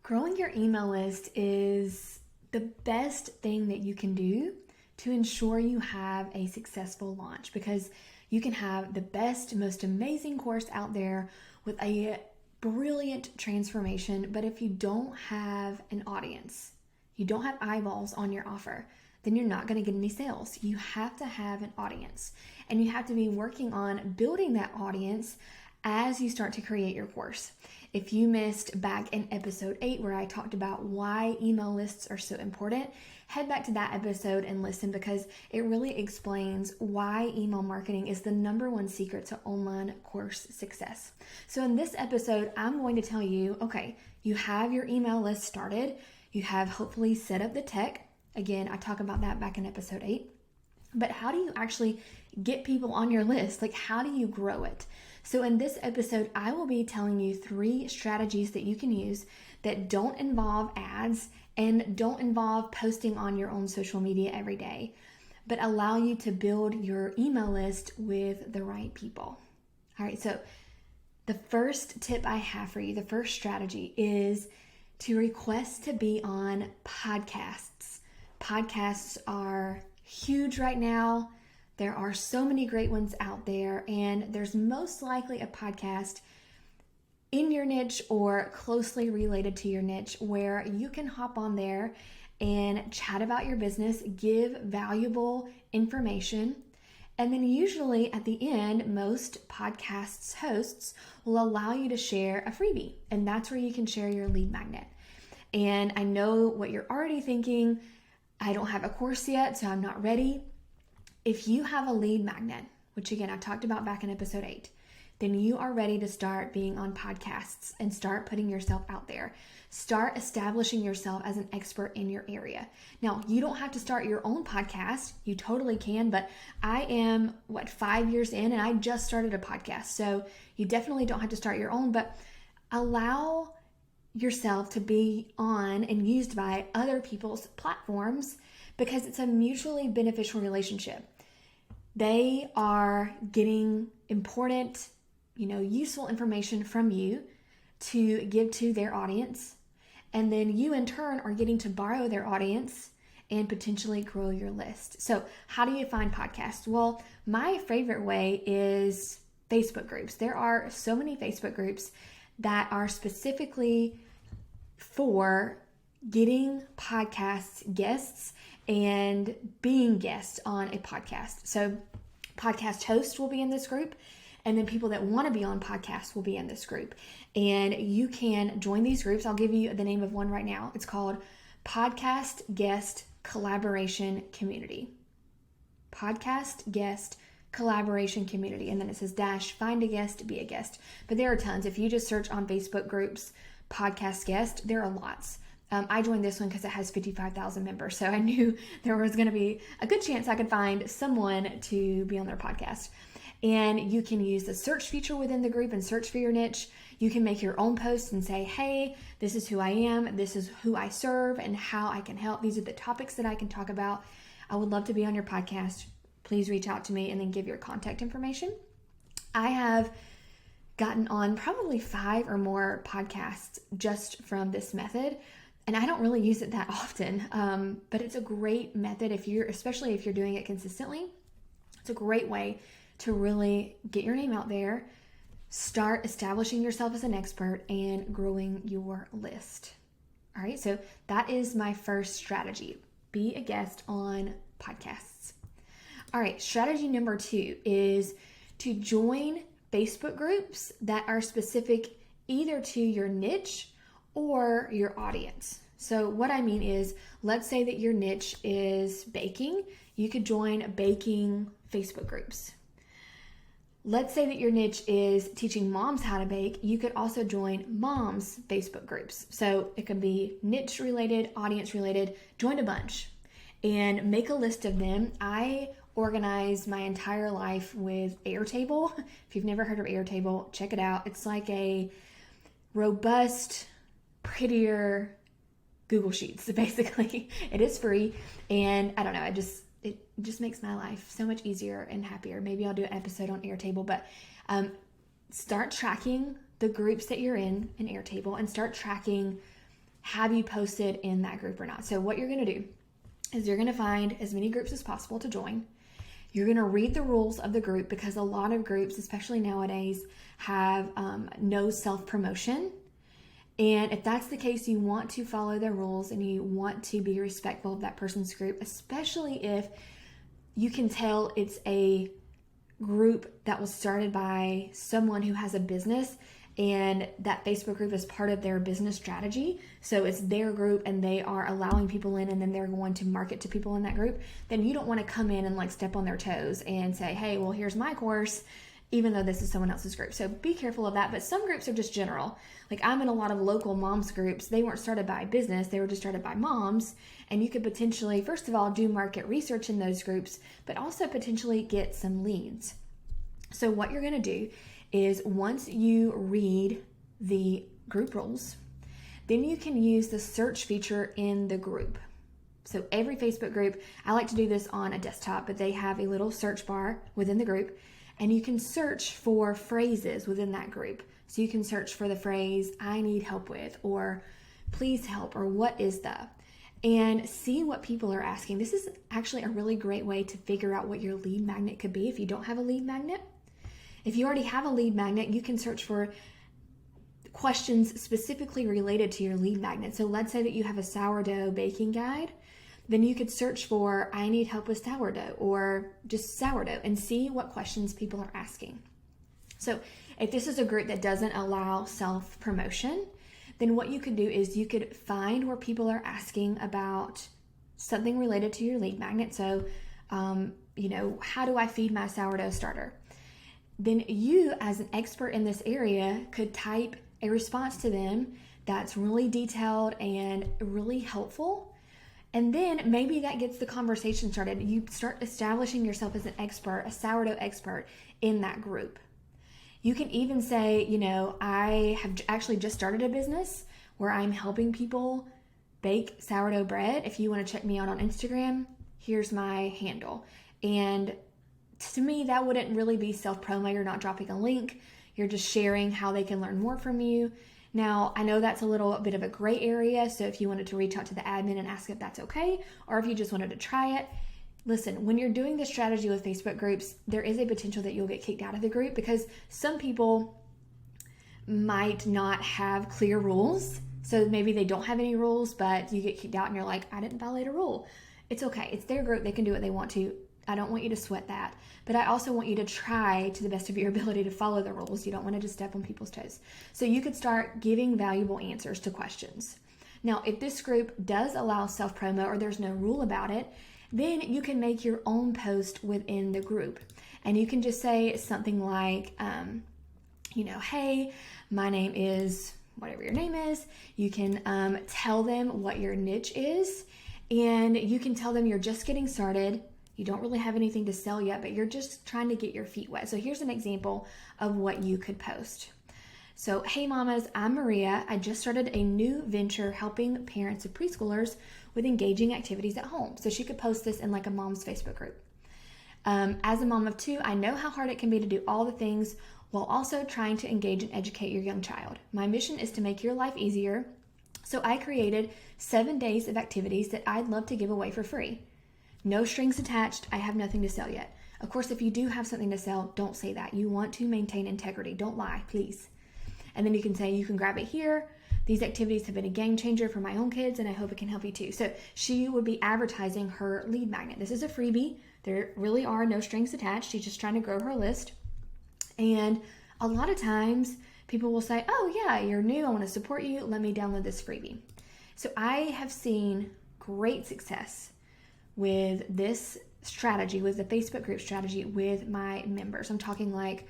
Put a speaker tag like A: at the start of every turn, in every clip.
A: Growing your email list is the best thing that you can do to ensure you have a successful launch, because you can have the best, most amazing course out there with a brilliant transformation, but if you don't have an audience, you don't have eyeballs on your offer, then you're not going to get any sales. You have to have an audience, and you have to be working on building that audience as you start to create your course. If you missed back in episode 8 where I talked about why email lists are so important, head back to that episode and listen, because it really explains why email marketing is the number one secret to online course success. So in this episode, I'm going to tell you, okay, you have your email list started. You have hopefully set up the tech. Again, I talk about that back in episode 8. But how do you actually get people on your list? Like, how do you grow it? So in this episode, I will be telling you 3 strategies that you can use that don't involve ads and don't involve posting on your own social media every day, but allow you to build your email list with the right people. All right, so the first tip I have for you, the first strategy, is to request to be on podcasts. Podcasts are huge right now. There are so many great ones out there, and there's most likely a podcast in your niche or closely related to your niche where you can hop on there and chat about your business, give valuable information, and then usually at the end, most podcasts hosts will allow you to share a freebie, and that's where you can share your lead magnet. And I know what you're already thinking. I don't have a course yet, so I'm not ready. If you have a lead magnet, which again, I talked about back in episode 8, then you are ready to start being on podcasts and start putting yourself out there. Start establishing yourself as an expert in your area. Now, you don't have to start your own podcast. You totally can, but I am, 5 years in, and I just started a podcast. So you definitely don't have to start your own, but allow yourself to be on and used by other people's platforms, because it's a mutually beneficial relationship. They are getting important, useful information from you to give to their audience. And then you in turn are getting to borrow their audience and potentially grow your list. So how do you find podcasts? Well, my favorite way is Facebook groups. There are so many Facebook groups that are specifically for getting podcasts guests and being guests on a podcast. So podcast hosts will be in this group, and then people that want to be on podcasts will be in this group. And you can join these groups. I'll give you the name of one right now. It's called Podcast Guest Collaboration Community. Podcast Guest Collaboration Community. And then it says -- find a guest, be a guest. But there are tons. If you just search on Facebook groups, podcast guest, there are lots. I joined this one because it has 55,000 members. So I knew there was going to be a good chance I could find someone to be on their podcast. And you can use the search feature within the group and search for your niche. You can make your own posts and say, hey, this is who I am. This is who I serve and how I can help. These are the topics that I can talk about. I would love to be on your podcast. Please reach out to me, and then give your contact information. I have gotten on probably 5 or more podcasts just from this method. And I don't really use it that often, but it's a great method especially if you're doing it consistently. It's a great way to really get your name out there, start establishing yourself as an expert, and growing your list. All right, so that is my first strategy. Be a guest on podcasts. All right, strategy number 2 is to join Facebook groups that are specific either to your niche or your audience. So what I mean is, let's say that your niche is baking. You could join baking Facebook groups. Let's say that your niche is teaching moms how to bake. You could also join moms Facebook groups. So it could be niche related, audience related. Join a bunch and make a list of them. I organize my entire life with Airtable. If you've never heard of Airtable, check it out. It's like a robust, prettier Google Sheets, basically. It is free, and I don't know, it just makes my life so much easier and happier. Maybe I'll do an episode on Airtable, but start tracking the groups that you're in Airtable, and start tracking have you posted in that group or not? So what you're going to do is you're going to find as many groups as possible to join. You're going to read the rules of the group, because a lot of groups, especially nowadays, have no self-promotion. And if that's the case, you want to follow their rules and you want to be respectful of that person's group, especially if you can tell it's a group that was started by someone who has a business and that Facebook group is part of their business strategy. So it's their group and they are allowing people in and then they're going to market to people in that group. Then you don't want to come in and like step on their toes and say, hey, well, here's my course, even though this is someone else's group. So be careful of that. But some groups are just general. Like I'm in a lot of local moms groups. They weren't started by business. They were just started by moms. And you could potentially, first of all, do market research in those groups, but also potentially get some leads. So what you're going to do is once you read the group rules, then you can use the search feature in the group. So every Facebook group, I like to do this on a desktop, but they have a little search bar within the group. And you can search for phrases within that group. So you can search for the phrase, I need help with, or please help, or what is the, and see what people are asking. This is actually a really great way to figure out what your lead magnet could be if you don't have a lead magnet. If you already have a lead magnet, you can search for questions specifically related to your lead magnet. So let's say that you have a sourdough baking guide. Then you could search for, I need help with sourdough, or just sourdough, and see what questions people are asking. So if this is a group that doesn't allow self-promotion, then what you could do is you could find where people are asking about something related to your lead magnet. So, how do I feed my sourdough starter? Then you, as an expert in this area, could type a response to them that's really detailed and really helpful. And then maybe that gets the conversation started. You start establishing yourself as an expert, a sourdough expert in that group. You can even say, I have actually just started a business where I'm helping people bake sourdough bread. If you want to check me out on Instagram, here's my handle. And to me, that wouldn't really be self-promo. You're not dropping a link. You're just sharing how they can learn more from you. Now, I know that's a little bit of a gray area, so if you wanted to reach out to the admin and ask if that's okay, or if you just wanted to try it, listen, when you're doing this strategy with Facebook groups, there is a potential that you'll get kicked out of the group because some people might not have clear rules. So maybe they don't have any rules, but you get kicked out and you're like, I didn't violate a rule. It's okay. It's their group. They can do what they want to. I don't want you to sweat that. But I also want you to try to the best of your ability to follow the rules. You don't want to just step on people's toes. So you could start giving valuable answers to questions. Now, if this group does allow self-promo or there's no rule about it, then you can make your own post within the group. And you can just say something like, hey, my name is whatever your name is. You can tell them what your niche is. And you can tell them you're just getting started. You don't really have anything to sell yet, but you're just trying to get your feet wet. So here's an example of what you could post. So, hey mamas, I'm Maria. I just started a new venture helping parents of preschoolers with engaging activities at home. So she could post this in like a mom's Facebook group. As a mom of two, I know how hard it can be to do all the things while also trying to engage and educate your young child. My mission is to make your life easier. So I created 7 days of activities that I'd love to give away for free. No strings attached. I have nothing to sell yet. Of course, if you do have something to sell, don't say that. You want to maintain integrity. Don't lie, please. And then you can say, you can grab it here. These activities have been a game changer for my own kids, and I hope it can help you too. So she would be advertising her lead magnet. This is a freebie. There really are no strings attached. She's just trying to grow her list. And a lot of times people will say, oh yeah, you're new. I want to support you. Let me download this freebie. So I have seen great success with this strategy, with the Facebook group strategy with my members. I'm talking like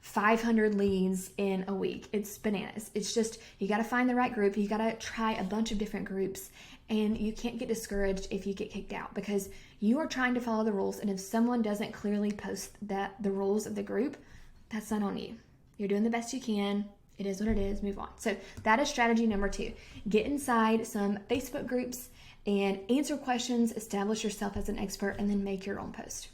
A: 500 leads in a week. It's bananas. It's just, you got to find the right group. You got to try a bunch of different groups, and you can't get discouraged if you get kicked out because you are trying to follow the rules. And if someone doesn't clearly post the rules of the group, that's not on you. You're doing the best you can. It is what it is. Move on. So that is strategy number 2. Get inside some Facebook groups and answer questions, establish yourself as an expert, and then make your own post.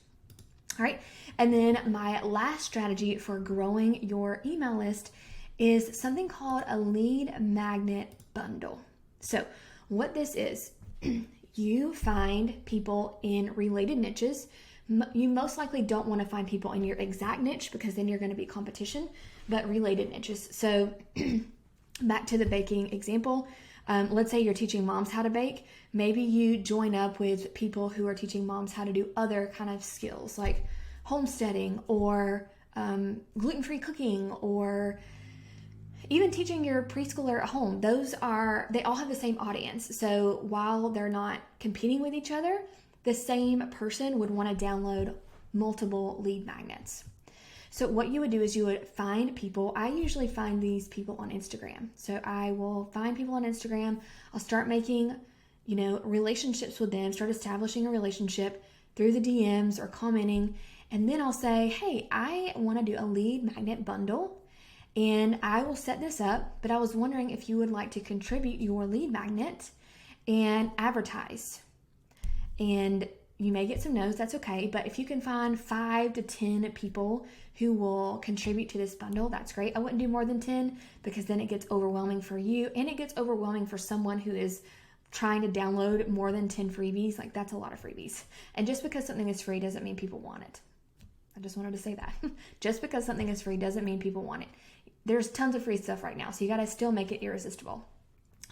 A: All right. And then my last strategy for growing your email list is something called a lead magnet bundle. So what this is, you find people in related niches. You most likely don't want to find people in your exact niche because then you're going to be competition, but related niches. So back to the baking example. Let's say you're teaching moms how to bake. Maybe you join up with people who are teaching moms how to do other kind of skills like homesteading or gluten-free cooking, or even teaching your preschooler at home. They all have the same audience. So while they're not competing with each other, the same person would want to download multiple lead magnets. So what you would do is you would find people. I usually find these people on Instagram. So I will find people on Instagram. I'll start making, relationships with them, start establishing a relationship through the DMs or commenting. And then I'll say, hey, I want to do a lead magnet bundle and I will set this up, but I was wondering if you would like to contribute your lead magnet and advertise. And you may get some no's, that's okay. But if you can find 5 to 10 people who will contribute to this bundle, that's great. I wouldn't do more than 10 because then it gets overwhelming for you and it gets overwhelming for someone who is trying to download more than 10 freebies. Like, that's a lot of freebies. And just because something is free doesn't mean people want it. I just wanted to say that. Just because something is free doesn't mean people want it. There's tons of free stuff right now, so you got to still make it irresistible.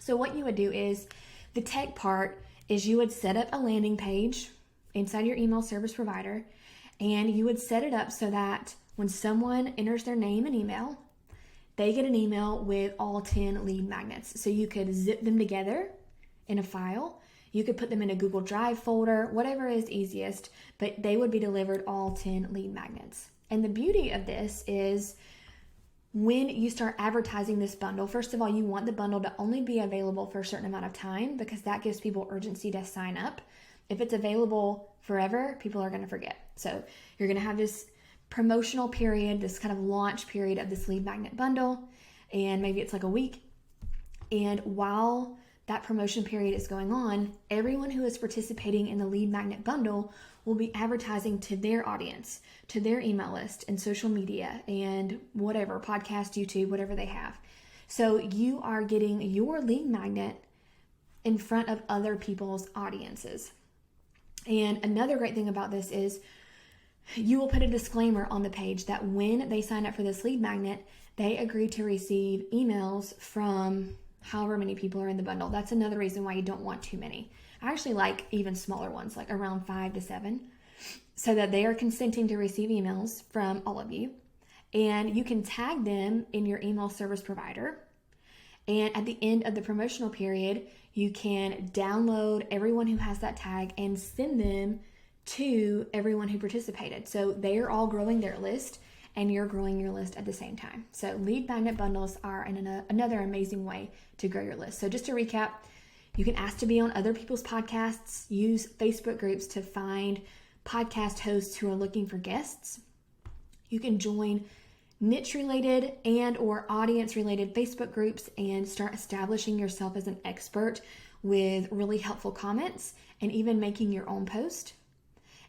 A: So what you would do is, the tech part is you would set up a landing page inside your email service provider, and you would set it up so that when someone enters their name and email, they get an email with all 10 lead magnets. So you could zip them together in a file. You could put them in a Google Drive folder, whatever is easiest, but they would be delivered all 10 lead magnets. And the beauty of this is when you start advertising this bundle, first of all, you want the bundle to only be available for a certain amount of time because that gives people urgency to sign up. If it's available forever, people are going to forget. So you're going to have this promotional period, this kind of launch period of this lead magnet bundle, and maybe it's like a week. And while that promotion period is going on, everyone who is participating in the lead magnet bundle will be advertising to their audience, to their email list and social media and whatever, podcast, YouTube, whatever they have. So you are getting your lead magnet in front of other people's audiences. And another great thing about this is you will put a disclaimer on the page that when they sign up for this lead magnet, they agree to receive emails from however many people are in the bundle. That's another reason why you don't want too many. I actually like even smaller ones, like around 5 to 7, so that they are consenting to receive emails from all of you. And you can tag them in your email service provider. And at the end of the promotional period, you can download everyone who has that tag and send them to everyone who participated. So they are all growing their list and you're growing your list at the same time. So lead magnet bundles are another amazing way to grow your list. So just to recap, you can ask to be on other people's podcasts, use Facebook groups to find podcast hosts who are looking for guests. You can join niche-related and or audience-related Facebook groups and start establishing yourself as an expert with really helpful comments and even making your own post.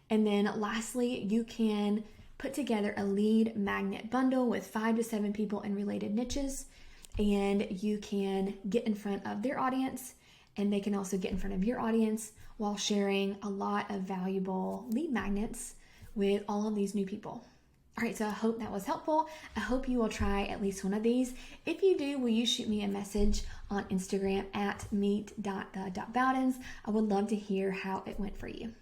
A: And then lastly, you can put together a lead magnet bundle with 5 to 7 people in related niches, and you can get in front of their audience and they can also get in front of your audience while sharing a lot of valuable lead magnets with all of these new people. All right, so I hope that was helpful. I hope you will try at least one of these. If you do, will you shoot me a message on Instagram at meet.the.bowdens? I would love to hear how it went for you.